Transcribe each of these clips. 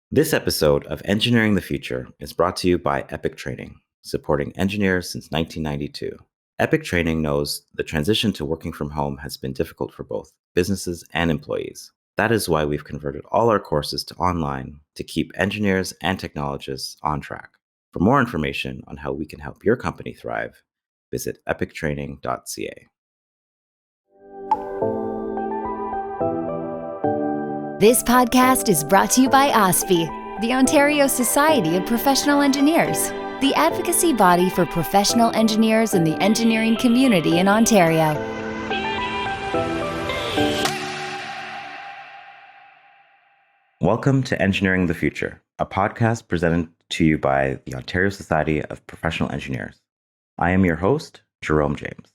This episode of Engineering the Future is brought to you by Epic Training, supporting engineers since 1992. Epic Training knows the transition to working from home has been difficult for both businesses and employees. That is why we've converted all our courses to online to keep engineers and technologists on track. For more information on how we can help your company thrive, visit epictraining.ca. This podcast is brought to you by OSPE, the Ontario Society of Professional Engineers, the advocacy body for professional engineers and the engineering community in Ontario. Welcome to Engineering the Future, a podcast presented to you by the Ontario Society of Professional Engineers. I am your host, Jerome James.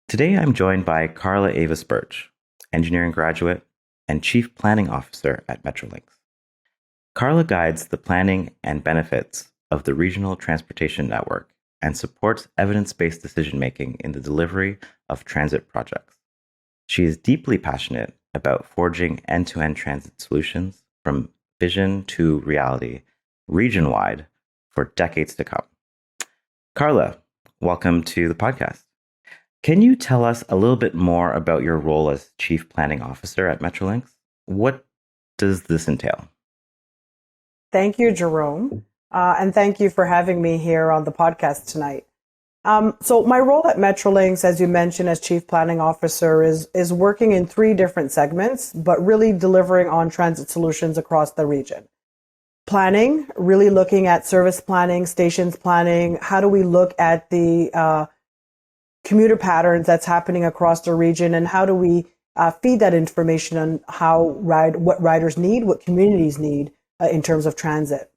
Today I'm joined by Karla Avis-Birch, engineering graduate and Chief Planning Officer at Metrolinx. Karla guides the planning and benefits of the regional transportation network and supports evidence-based decision-making in the delivery of transit projects. She is deeply passionate about forging end-to-end transit solutions from vision to reality, region-wide, for decades to come. Karla, welcome to the podcast. Can you tell us a little bit more about your role as Chief Planning Officer at Metrolinx? What does this entail? Thank you, Jerome. And thank you for having me here on the podcast tonight. So my role at Metrolinx, as you mentioned, as Chief Planning Officer, is working in three different segments, but really delivering on transit solutions across the region. Planning, really looking at service planning, stations planning. How do we look at the commuter patterns that's happening across the region, and how do we feed that information on what riders need, what communities need in terms of transit.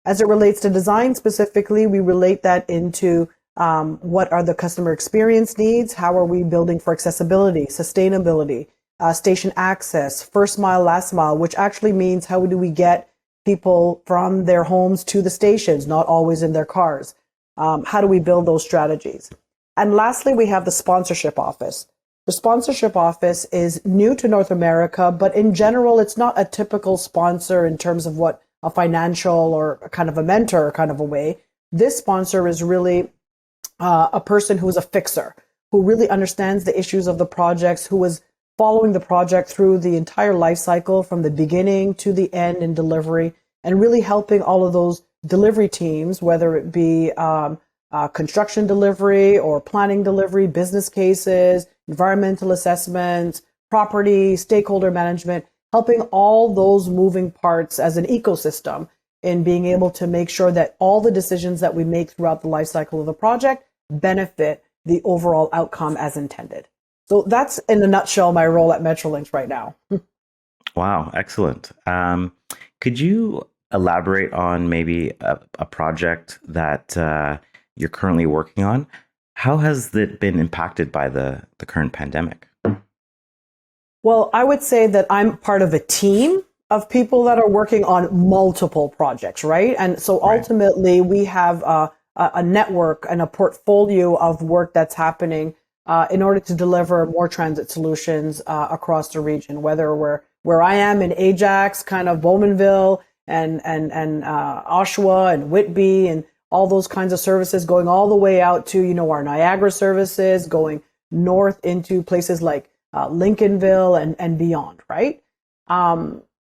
As it relates to design specifically, we relate that into what are the customer experience needs, how are we building for accessibility, sustainability, station access, first mile, last mile, which actually means how do we get people from their homes to the stations, not always in their cars. How do we build those strategies? And lastly, we have the sponsorship office. The sponsorship office is new to North America, but in general, it's not a typical sponsor in terms of what a financial or kind of a mentor kind of a way. This sponsor is really a person who is a fixer, who really understands the issues of the projects, who is following the project through the entire life cycle from the beginning to the end in delivery, and really helping all of those delivery teams, whether it be construction delivery or planning delivery, business cases, environmental assessments, property, stakeholder management, helping all those moving parts as an ecosystem in being able to make sure that all the decisions that we make throughout the life cycle of the project benefit the overall outcome as intended. So that's in a nutshell my role at Metrolinx right now. Wow, excellent. Could you elaborate on maybe a project that you're currently working on? How has it been impacted by the current pandemic? Well, I would say that I'm part of a team of people that are working on multiple projects, right? And so ultimately we have a network and a portfolio of work that's happening in order to deliver more transit solutions across the region, whether where I am in Ajax, kind of Bowmanville and Oshawa and Whitby and all those kinds of services, going all the way out to, our Niagara services, going north into places like Lincolnville and beyond, right?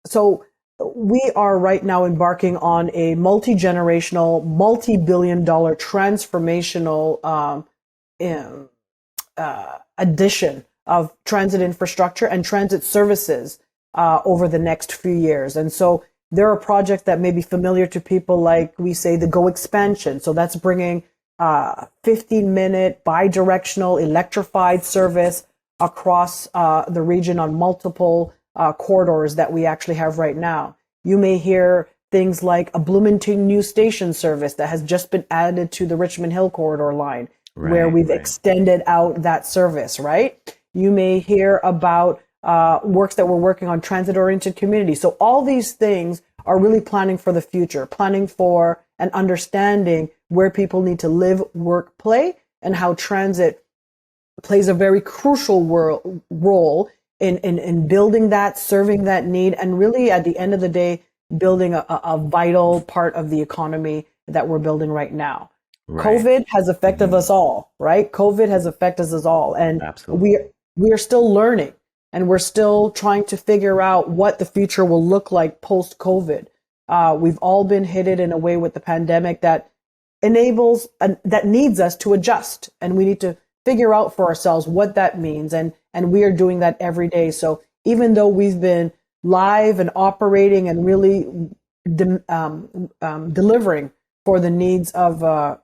So we are right now embarking on a multi-generational, multi-billion-dollar transformational addition of transit infrastructure and transit services over the next few years. And so there are projects that may be familiar to people, like we say the GO expansion. So that's bringing 15-minute bi-directional electrified service across the region on multiple corridors that we actually have right now. You may hear things like a Bloomington new station service that has just been added to the Richmond Hill corridor line, where we've extended out that service, right? You may hear about works that we're working on transit-oriented communities. So all these things are really planning for the future, planning for and understanding where people need to live, work, play, and how transit plays a very crucial role in building that, serving that need, and really at the end of the day, building a vital part of the economy that we're building right now. Right. COVID has affected us all, right? COVID has affected us all. And Absolutely. we are still learning, and we're still trying to figure out what the future will look like post-COVID. We've all been hit in a way with the pandemic that that needs us to adjust, and we need to figure out for ourselves what that means. And we are doing that every day. So even though we've been live and operating and really delivering for the needs of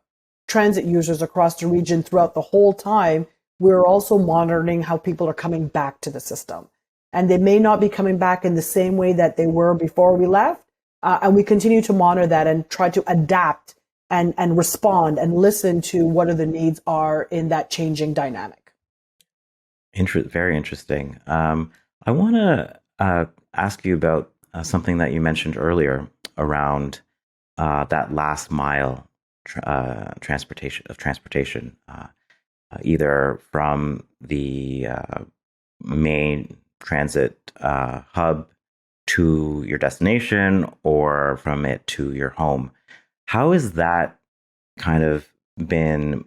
transit users across the region throughout the whole time, we're also monitoring how people are coming back to the system. And they may not be coming back in the same way that they were before we left. And we continue to monitor that and try to adapt and respond and listen to what are the needs are in that changing dynamic. Very interesting. I want to ask you about something that you mentioned earlier around that last mile transportation, either from the main transit hub to your destination or from it to your home. How has that kind of been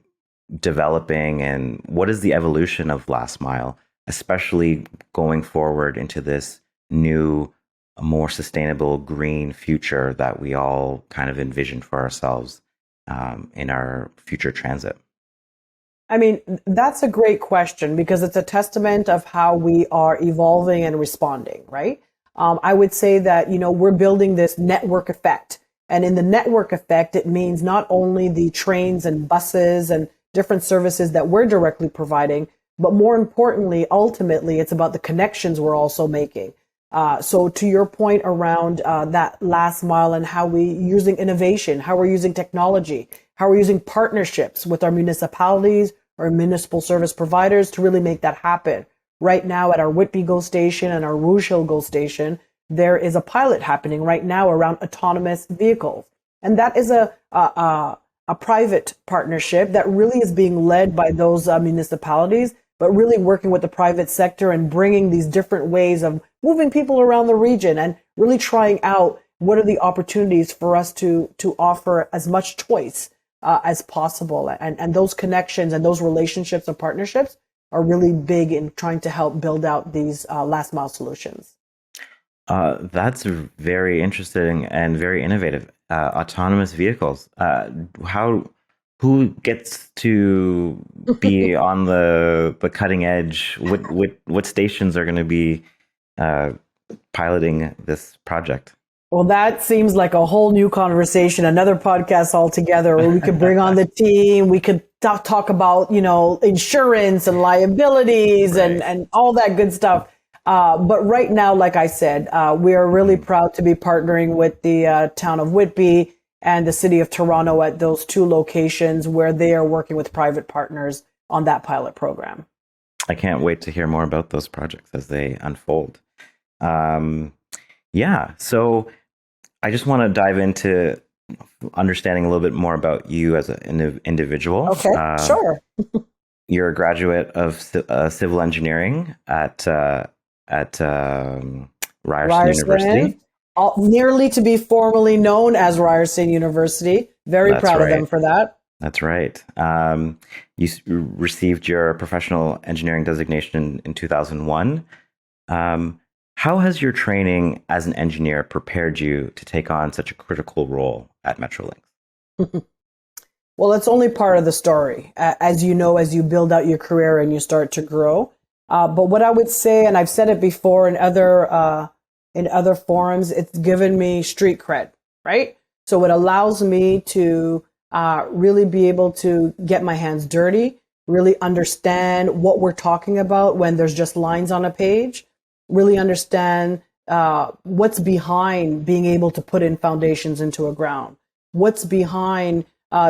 developing, and what is the evolution of last mile, especially going forward into this new, more sustainable green future that we all kind of envision for ourselves in our future transit? I mean, that's a great question because it's a testament of how we are evolving and responding, right? I would say that, we're building this network effect. And in the network effect, it means not only the trains and buses and different services that we're directly providing, but more importantly, ultimately, it's about the connections we're also making. So to your point around that last mile and how we using innovation, how we're using technology, how we're using partnerships with our municipalities or municipal service providers to really make that happen. Right now at our Whitby GO station and our Rouge Hill GO station, there is a pilot happening right now around autonomous vehicles. And that is a private partnership that really is being led by those municipalities, but really working with the private sector and bringing these different ways of moving people around the region and really trying out what are the opportunities for us to offer as much choice as possible. And those connections and those relationships and partnerships are really big in trying to help build out these last mile solutions. That's very interesting and very innovative. Autonomous vehicles. Who gets to be on the cutting edge? What stations are going to be piloting this project? Well, that seems like a whole new conversation, another podcast altogether, where we could bring on the team. We could talk about, insurance and liabilities Right. and all that good stuff. But right now, like I said, we are really proud to be partnering with the town of Whitby and the city of Toronto at those two locations where they are working with private partners on that pilot program. I can't wait to hear more about those projects as they unfold. So I just want to dive into understanding a little bit more about you as an individual. Okay, sure. You're a graduate of civil engineering at Ryerson University. Nearly to be formally known as Ryerson University. Very That's proud right. of them for that. That's right. You received your professional engineering designation in 2001. How has your training as an engineer prepared you to take on such a critical role at Metrolinx? Well, it's only part of the story, as you know, as you build out your career and you start to grow. But what I would say, and I've said it before in other forums, it's given me street cred, right? So it allows me to really be able to get my hands dirty, really understand what we're talking about when there's just lines on a page, really understand what's behind being able to put in foundations into a ground, what's behind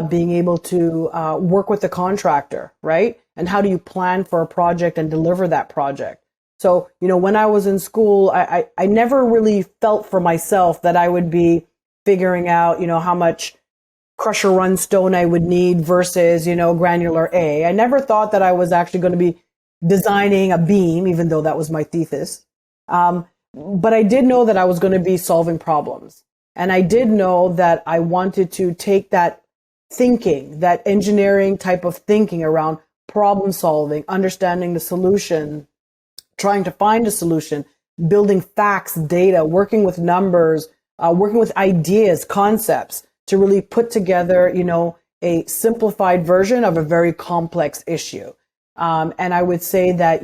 being able to work with the contractor, right? And how do you plan for a project and deliver that project? So, when I was in school, I never really felt for myself that I would be figuring out, how much crusher run stone I would need versus, granular A. I never thought that I was actually going to be designing a beam, even though that was my thesis. but I did know that I was going to be solving problems. And I did know that I wanted to take that thinking, that engineering type of thinking around problem solving, understanding the solution, trying to find a solution, building facts, data, working with numbers, working with ideas, concepts to really put together, a simplified version of a very complex issue. And I would say that,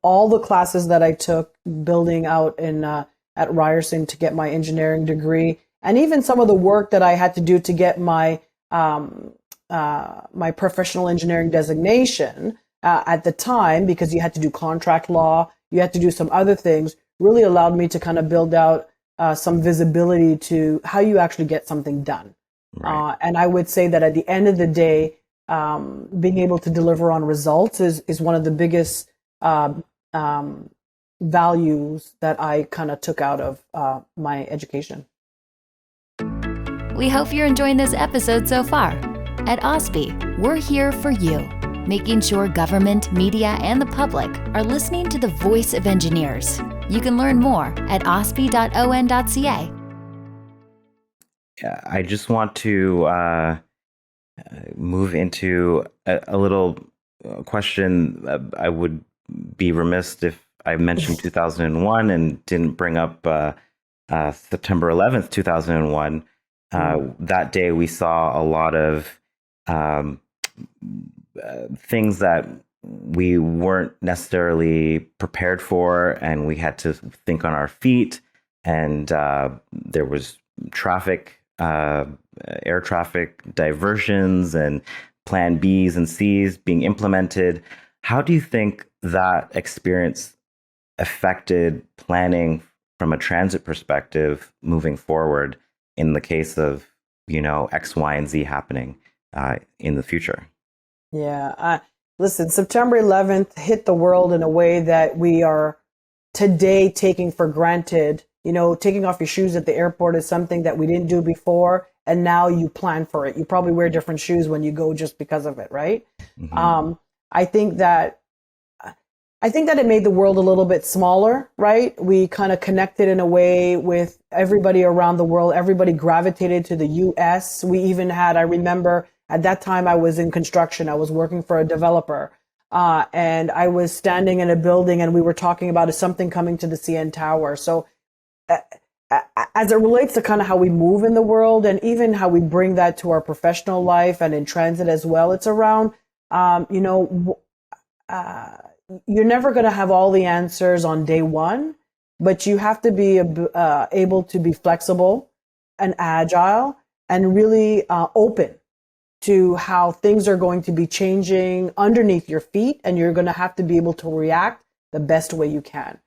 all the classes that I took building out at Ryerson to get my engineering degree, and even some of the work that I had to do to get my my professional engineering designation at the time, because you had to do contract law, you had to do some other things, really allowed me to kind of build out some visibility to how you actually get something done. Right. And I would say that at the end of the day, being able to deliver on results is one of the biggest values that I kind of took out of my education. We hope you're enjoying this episode so far. At OSPI, we're here for you, making sure government, media, and the public are listening to the voice of engineers. You can learn more at ospi.on.ca. I just want to move into a little question. I would be remiss if I mentioned 2001 and didn't bring up September 11th, 2001. That day we saw a lot of things that we weren't necessarily prepared for, and we had to think on our feet. And there was traffic, air traffic diversions and plan Bs and Cs being implemented. How do you think that experience affected planning from a transit perspective moving forward in the case of, X, Y, and Z happening in the future? Yeah. Listen, September 11th hit the world in a way that we are today taking for granted. Taking off your shoes at the airport is something that we didn't do before, and now you plan for it. You probably wear different shoes when you go just because of it, right? Mm-hmm. I think that it made the world a little bit smaller, right? We kind of connected in a way with everybody around the world. Everybody gravitated to the US. We even had, I remember at that time I was in construction. I was working for a developer. And I was standing in a building and we were talking about is something coming to the CN Tower. So as it relates to kind of how we move in the world and even how we bring that to our professional life and in transit as well, it's around, you're never going to have all the answers on day one, but you have to be able to be flexible and agile and really open to how things are going to be changing underneath your feet. And you're going to have to be able to react the best way you can.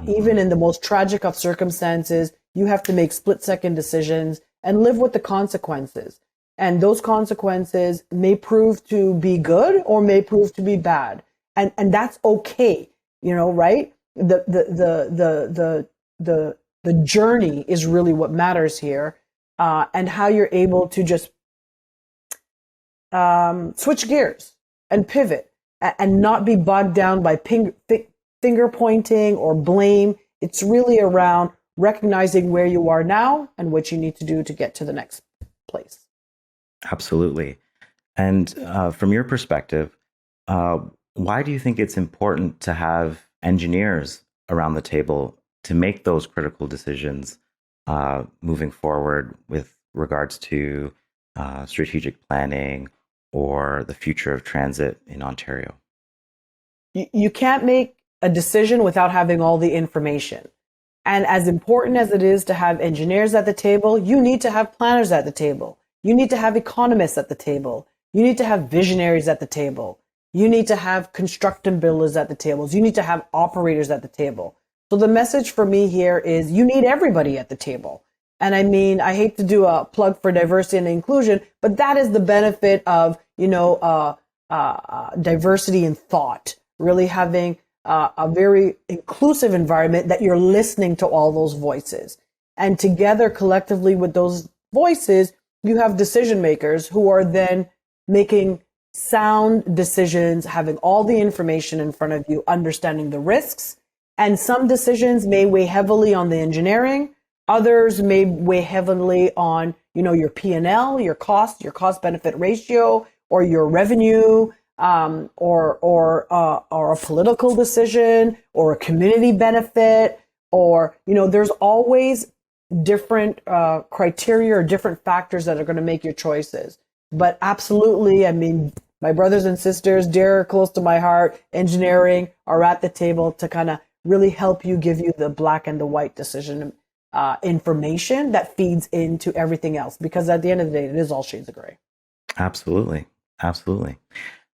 Even in the most tragic of circumstances, you have to make split-second decisions and live with the consequences. And those consequences may prove to be good or may prove to be bad. And that's okay, right? The journey is really what matters here, and how you're able to just switch gears and pivot and not be bogged down by finger pointing or blame. It's really around recognizing where you are now and what you need to do to get to the next place. Absolutely. And from your perspective, why do you think it's important to have engineers around the table to make those critical decisions moving forward with regards to strategic planning or the future of transit in Ontario? You can't make a decision without having all the information. And as important as it is to have engineers at the table, you need to have planners at the table. You need to have economists at the table. You need to have visionaries at the table. You need to have construction builders at the tables. You need to have operators at the table. So the message for me here is you need everybody at the table. And I mean, I hate to do a plug for diversity and inclusion, but that is the benefit of, diversity in thought, really having a very inclusive environment that you're listening to all those voices. And together, collectively with those voices, you have decision makers who are then making sound decisions, having all the information in front of you, understanding the risks, And some decisions may weigh heavily on the engineering. Others may weigh heavily on, your P&L, your cost benefit ratio, or your revenue, or a political decision, or a community benefit, or, there's always different criteria or different factors that are going to make your choices. But absolutely, I mean, my brothers and sisters, dear, close to my heart, engineering, are at the table to kind of really help you, give you the black and the white decision information that feeds into everything else. Because at the end of the day, it is all shades of gray. Absolutely. Absolutely.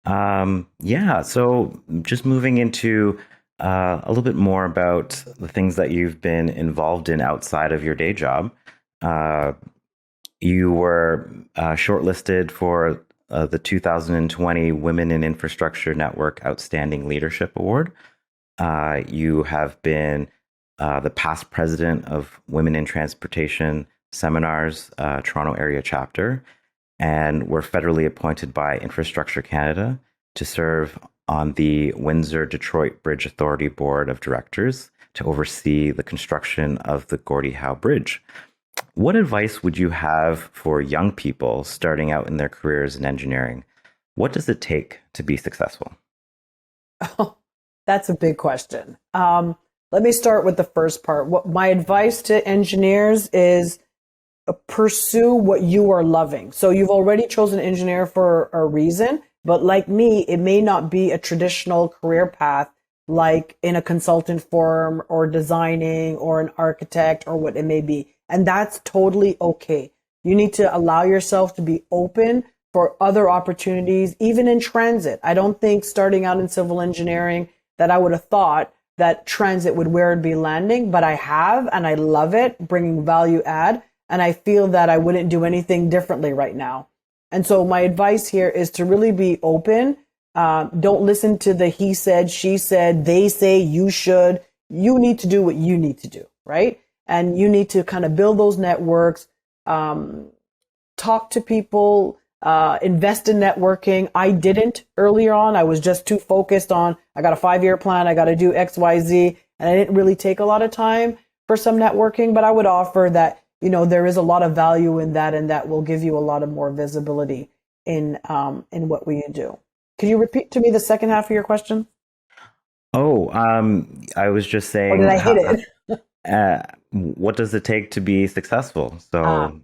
Yeah. So just moving into a little bit more about the things that you've been involved in outside of your day job. You were shortlisted for the 2020 Women in Infrastructure Network Outstanding Leadership Award. You have been the past president of Women in Transportation Seminars, Toronto area chapter, and were federally appointed by Infrastructure Canada to serve on the Windsor-Detroit Bridge Authority Board of Directors to oversee the construction of the Gordie Howe Bridge. What advice would you have for young people starting out in their careers in engineering? What does it take to be successful? Oh, that's a big question. Let me start with the first part. What my advice to engineers is pursue what you are loving. So you've already chosen engineer for a reason, but like me, it may not be a traditional career path like in a consultant firm or designing or an architect or what it may be. And that's totally okay. You need to allow yourself to be open for other opportunities, even in transit. I don't think starting out in civil engineering that I would have thought that transit would where it'd be landing, but I have, and I love it, bringing value add. And I feel that I wouldn't do anything differently right now. And so my advice here is to really be open. Don't listen to the he said, she said, they say, you should. You need to do what you need to do, right? And you need to kind of build those networks, talk to people, invest in networking. I didn't earlier on. I was just too focused on, I got a 5-year plan, I got to do X, Y, Z. And I didn't really take a lot of time for some networking, but I would offer that, there is a lot of value in that, and that will give you a lot of more visibility in what we do. Can you repeat to me the second half of your question? Oh, I was just saying, or did I hit it? What does it take to be successful? So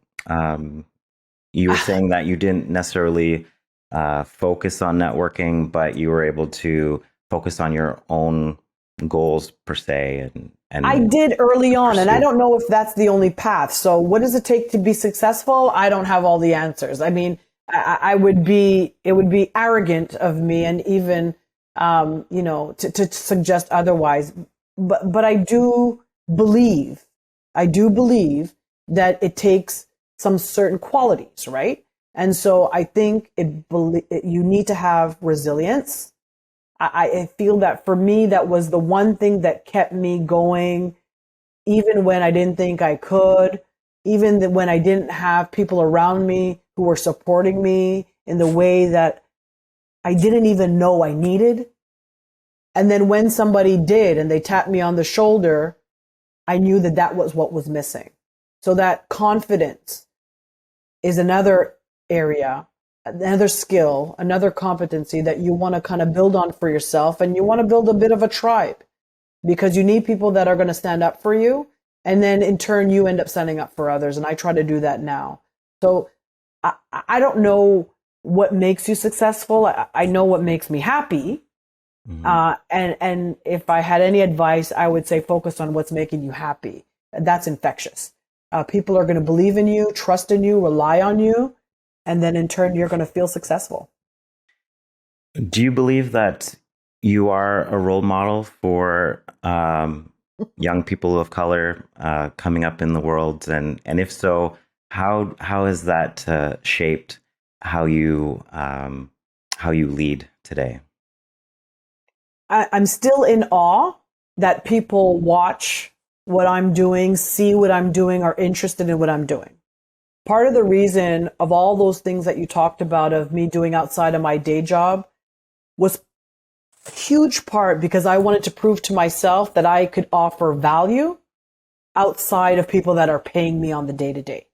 you were saying that you didn't necessarily focus on networking, but you were able to focus on your own goals per se. And I did early on, and I don't know if that's the only path. So what does it take to be successful? I don't have all the answers. I mean, it would be arrogant of me and even, to suggest otherwise. But I do believe that it takes some certain qualities, right? And so I think you need to have resilience. I feel that for me, that was the one thing that kept me going, even when I didn't think I could, even when I didn't have people around me who were supporting me in the way that I didn't even know I needed. And then when somebody did and they tapped me on the shoulder, I knew that that was what was missing. So that confidence is another area, another skill, another competency that you want to kind of build on for yourself. And you want to build a bit of a tribe, because you need people that are going to stand up for you. And then in turn, you end up standing up for others. And I try to do that now. So I don't know what makes you successful. I know what makes me happy. Mm-hmm. And if I had any advice, I would say focus on what's making you happy. That's infectious. People are going to believe in you, trust in you, rely on you. And then in turn, you're going to feel successful. Do you believe that you are a role model for young people of color coming up in the world? And if so, how has that shaped how you lead today? I'm still in awe that people watch what I'm doing, see what I'm doing, are interested in what I'm doing. Part of the reason of all those things that you talked about of me doing outside of my day job was huge part because I wanted to prove to myself that I could offer value outside of people that are paying me on the day to day.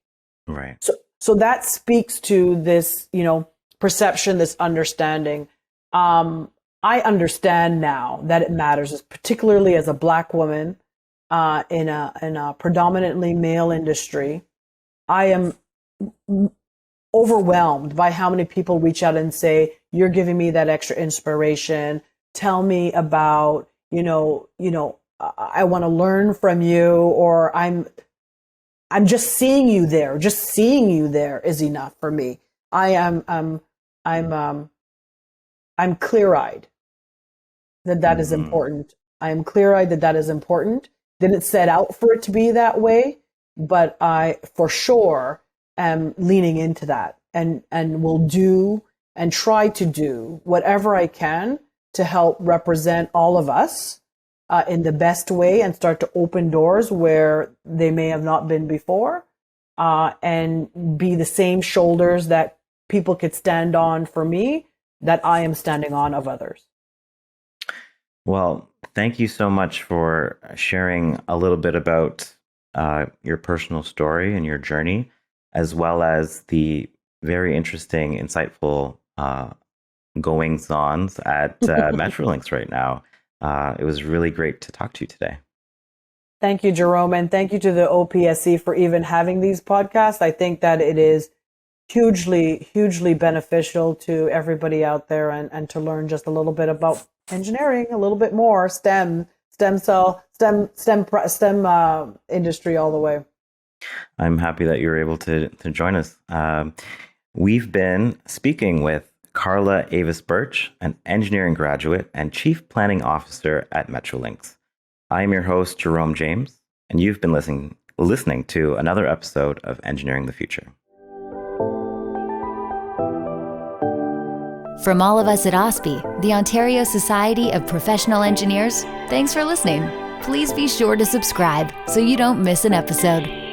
Right. So that speaks to this, perception, this understanding. I understand now that it matters, particularly as a Black woman in a predominantly male industry. I am overwhelmed by how many people reach out and say, "You're giving me that extra inspiration. Tell me about, I want to learn from you," or I'm just seeing you there. Just seeing you there is enough for me. I'm clear-eyed that is important. I am clear-eyed that is important. Didn't set out for it to be that way, but I for sure am leaning into that and will do and try to do whatever I can to help represent all of us in the best way and start to open doors where they may have not been before, and be the same shoulders that people could stand on for me that I am standing on of others. Well, thank you so much for sharing a little bit about your personal story and your journey, as well as the very interesting, insightful goings-ons at Metrolinx right now. It was really great to talk to you today. Thank you, Jerome, and thank you to the OPSC for even having these podcasts. I think that it is hugely, hugely beneficial to everybody out there and to learn just a little bit about engineering, a little bit more, STEM industry all the way. I'm happy that you were able to join us. We've been speaking with Karla Avis-Birch, an engineering graduate and chief planning officer at Metrolinx. I am your host, Jerome James, and you've been listening to another episode of Engineering the Future. From all of us at OSPI, the Ontario Society of Professional Engineers, thanks for listening. Please be sure to subscribe so you don't miss an episode.